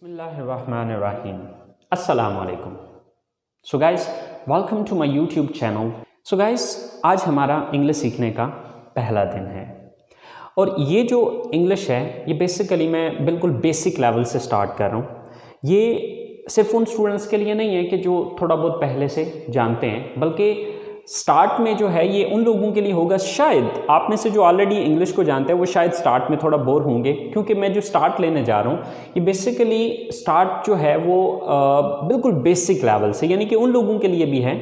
बिस्मिल्लाहिर्रहमानिर्रहीम। अस्सलाम वालेकुम। So guys, welcome to my YouTube channel. So guys, आज हमारा इंग्लिश सीखने का पहला दिन है और ये जो इंग्लिश है ये बेसिकली मैं बिल्कुल बेसिक लेवल से स्टार्ट कर रहा हूँ। ये सिर्फ उन स्टूडेंट्स के लिए नहीं है कि जो थोड़ा बहुत पहले से जानते हैं, बल्कि स्टार्ट में जो है ये उन लोगों के लिए होगा, शायद आप में से जो ऑलरेडी इंग्लिश को जानते हैं वो शायद स्टार्ट में थोड़ा बोर होंगे, क्योंकि मैं जो स्टार्ट लेने जा रहा हूँ ये बेसिकली स्टार्ट जो है वो बिल्कुल बेसिक लेवल से, यानी कि उन लोगों के लिए भी है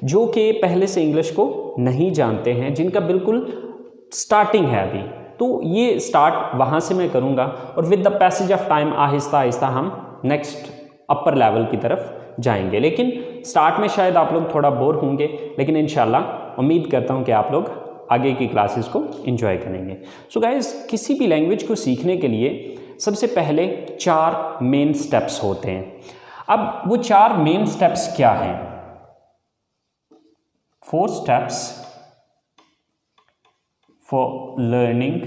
जो कि पहले से इंग्लिश को नहीं जानते हैं, जिनका बिल्कुल स्टार्टिंग है अभी। तो ये स्टार्ट वहाँ से मैं करूँगा और with the passage of time Aahista Aahista हम नेक्स्ट अपर लेवल की तरफ जाएंगे। लेकिन स्टार्ट में शायद आप लोग थोड़ा बोर होंगे, लेकिन इंशाल्लाह उम्मीद करता हूँ कि आप लोग आगे की क्लासेस को एंजॉय करेंगे। सो गाइस, किसी भी लैंग्वेज को सीखने के लिए सबसे पहले 4 मेन स्टेप्स होते हैं। अब वो 4 मेन स्टेप्स क्या हैं? 4 स्टेप्स फॉर लर्निंग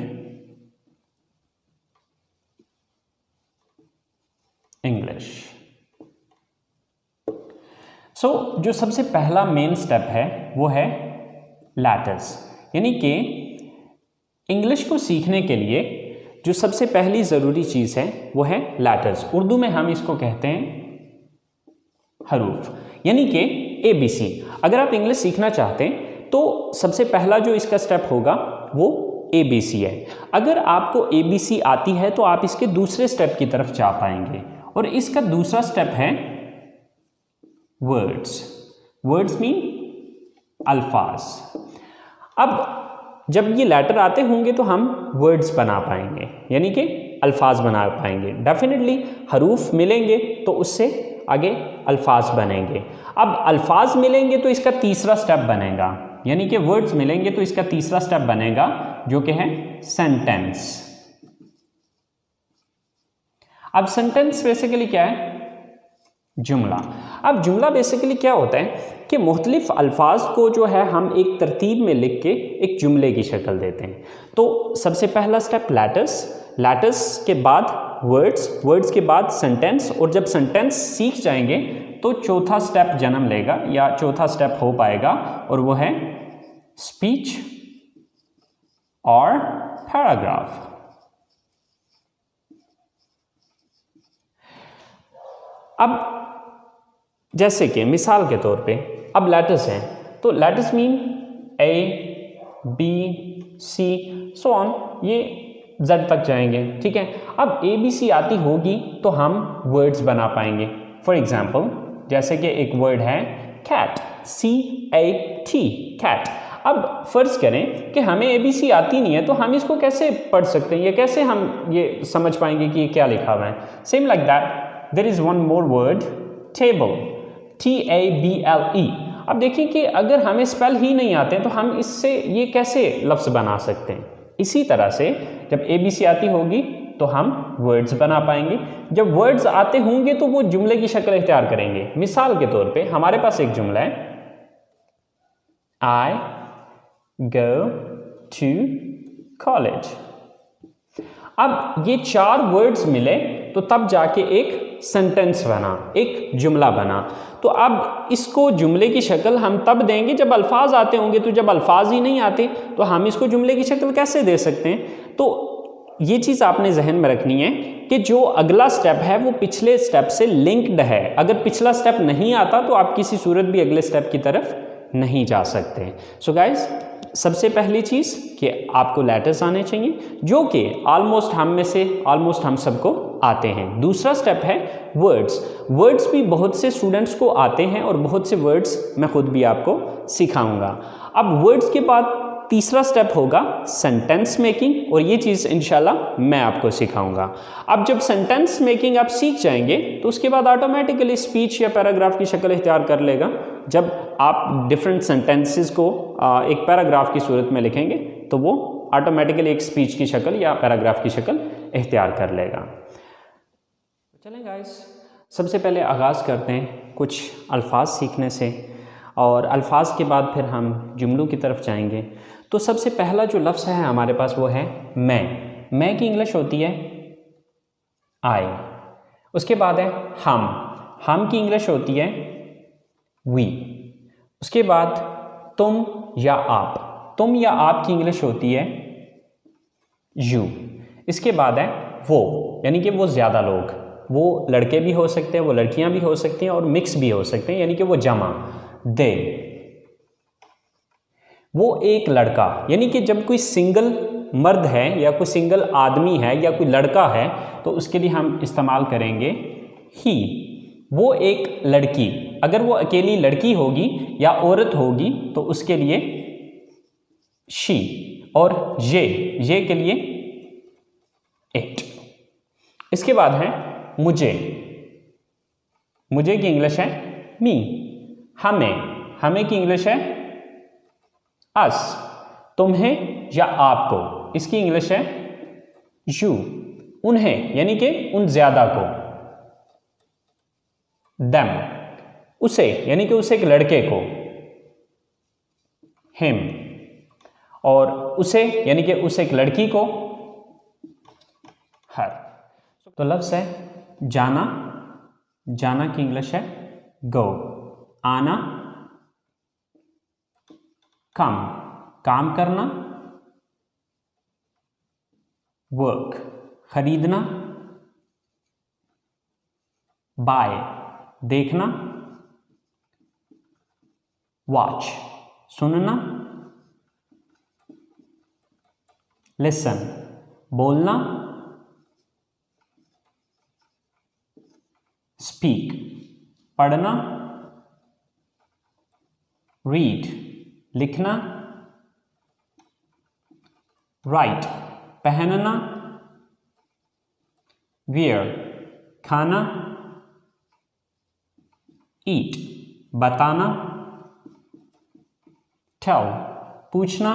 इंग्लिश। सो जो सबसे पहला मेन स्टेप है वो है लेटर्स, यानी कि इंग्लिश को सीखने के लिए जो सबसे पहली ज़रूरी चीज़ है वो है लेटर्स। उर्दू में हम इसको कहते हैं हरूफ, यानी कि ABC। अगर आप इंग्लिश सीखना चाहते हैं तो सबसे पहला जो इसका स्टेप होगा वो ABC है। अगर आपको ABC आती है तो आप इसके दूसरे स्टेप की तरफ जा पाएंगे, और इसका दूसरा स्टेप है वर्ड्स। वर्ड्स मीन अल्फाज। अब जब ये लेटर आते होंगे तो हम वर्ड्स बना पाएंगे, यानी कि अल्फाज बना पाएंगे। डेफिनेटली हरूफ मिलेंगे तो उससे आगे अल्फाज बनेंगे। अब अल्फाज मिलेंगे तो इसका तीसरा स्टेप बनेगा, यानी कि वर्ड्स मिलेंगे तो इसका तीसरा स्टेप बनेगा जो कि है सेंटेंस। अब सेंटेंस बेसिकली क्या है? जुमला। अब जुमला बेसिकली क्या होता है कि मुख्तलिफ अल्फाज को जो है हम एक तरतीब में लिख के एक जुमले की शक्ल देते हैं। तो सबसे पहला स्टेप लेटर्स, लेटर्स के बाद वर्ड्स, वर्ड्स के बाद सेंटेंस, और जब सेंटेंस सीख जाएंगे तो चौथा स्टेप जन्म लेगा या चौथा स्टेप हो पाएगा, और वो है स्पीच और पैराग्राफ। अब जैसे कि मिसाल के तौर पे अब लेटर्स हैं तो letters mean A, B, C so on, ये Z तक जाएंगे, ठीक है। अब ABC आती होगी तो हम वर्ड्स बना पाएंगे। फॉर एग्जाम्पल, जैसे कि एक वर्ड है कैट, CAT, कैट। अब फर्ज करें कि हमें ABC आती नहीं है तो हम इसको कैसे पढ़ सकते हैं, या कैसे हम ये समझ पाएंगे कि ये क्या लिखा हुआ है? Same like that there is one more word, table, TABLE। अब देखिए कि अगर हमें स्पेल ही नहीं आते हैं तो हम इससे ये कैसे लफ्ज़ बना सकते हैं? इसी तरह से जब ABC आती होगी तो हम वर्ड्स बना पाएंगे। जब वर्ड्स आते होंगे तो वो जुमले की शक्ल इख्तियार करेंगे। मिसाल के तौर पे हमारे पास एक जुमला है, I go to college। अब ये 4 वर्ड्स मिले तो तब जाके एक सेंटेंस बना, एक जुमला बना। तो अब इसको जुमले की शक्ल हम तब देंगे जब अल्फाज आते होंगे। तो जब अल्फाज ही नहीं आते तो हम इसको जुमले की शक्ल कैसे दे सकते हैं? तो ये चीज़ आपने जहन में रखनी है कि जो अगला स्टेप है वो पिछले स्टेप से लिंक्ड है। अगर पिछला स्टेप नहीं आता तो आप किसी सूरत भी अगले स्टेप की तरफ नहीं जा सकते। सो गाइज, सबसे पहली चीज़ कि आपको लेटर्स आने चाहिए, जो कि ऑलमोस्ट हम में से ऑलमोस्ट हम सबको आते हैं। दूसरा स्टेप है वर्ड्स। वर्ड्स भी बहुत से स्टूडेंट्स को आते हैं और बहुत से वर्ड्स मैं खुद भी आपको सिखाऊंगा। अब वर्ड्स के बाद तीसरा स्टेप होगा सेंटेंस मेकिंग, और ये चीज़ इंशाल्लाह मैं आपको सिखाऊंगा। अब जब सेंटेंस मेकिंग आप सीख जाएंगे तो उसके बाद ऑटोमेटिकली स्पीच या पैराग्राफ की शक्ल इख्तियार कर लेगा। जब आप डिफरेंट सेंटेंसेस को एक पैराग्राफ की सूरत में लिखेंगे तो वो ऑटोमेटिकली एक स्पीच की शक्ल या पैराग्राफ की शक्ल इख्तियार कर लेगा। चलें गाइस, सबसे पहले आगाज़ करते हैं कुछ अल्फाज सीखने से, और अल्फाज के बाद फिर हम जुमलों की तरफ जाएंगे। तो सबसे पहला जो लफ्ज़ है हमारे पास वो है मैं। मैं की इंग्लिश होती है आई। उसके बाद है हम की इंग्लिश होती है वी। उसके बाद तुम या आप की इंग्लिश होती है यू। इसके बाद है वो, यानी कि वो ज़्यादा लोग, वो लड़के भी हो सकते हैं, वो लड़कियां भी हो सकती हैं और मिक्स भी हो सकते हैं, यानी कि वो जमा। दे, वो एक लड़का, यानी कि जब कोई सिंगल मर्द है या कोई सिंगल आदमी है या कोई लड़का है तो उसके लिए हम इस्तेमाल करेंगे ही। वो एक लड़की, अगर वो अकेली लड़की होगी या औरत होगी तो उसके लिए शी। और ये के लिए इट। इसके बाद है मुझे की इंग्लिश है मी। हमें की इंग्लिश है अस। तुम्हें या आपको, इसकी इंग्लिश है यू। उन्हें, यानी कि उन ज्यादा को, देम। उसे, यानी कि उसे एक लड़के को, हिम। और उसे, यानी कि उसे एक लड़की को, हर। तो लफ्ज़ है जाना की इंग्लिश है गो। आना काम करना, वर्क खरीदना, बाय देखना, वॉच सुनना, लिसन बोलना, स्पीक पढ़ना, रीड लिखना, राइट पहनना, वियर खाना, ईट बताना, टेल पूछना,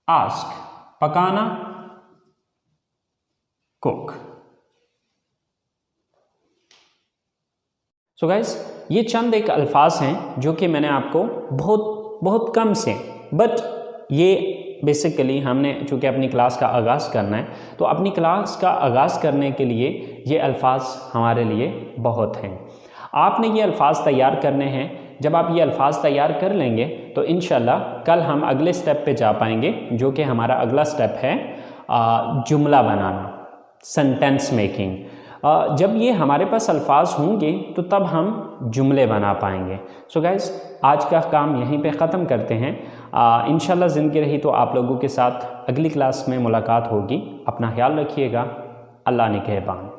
आस्क पकाना, कुक। सो गाइस, ये चंद एक अल्फाज हैं जो कि मैंने आपको बहुत कम से, बट ये बेसिकली हमने चूँकि अपनी क्लास का आगाज़ करना है तो अपनी क्लास का आगाज़ करने के लिए ये अल्फाज हमारे लिए बहुत हैं। आपने ये अल्फाज तैयार करने हैं। जब आप ये अल्फाज तैयार कर लेंगे तो इंशाल्लाह कल हम अगले स्टेप पे जा पाएंगे, जो कि हमारा अगला स्टेप है जुमला बनाना, सेंटेंस मेकिंग। जब ये हमारे पास अल्फाज होंगे तो तब हम जुमले बना पाएंगे। सो गाइस, आज का काम यहीं पे ख़त्म करते हैं। इंशाल्लाह ज़िंदगी रही तो आप लोगों के साथ अगली क्लास में मुलाकात होगी। अपना ख्याल रखिएगा। अल्लाह निगहबान।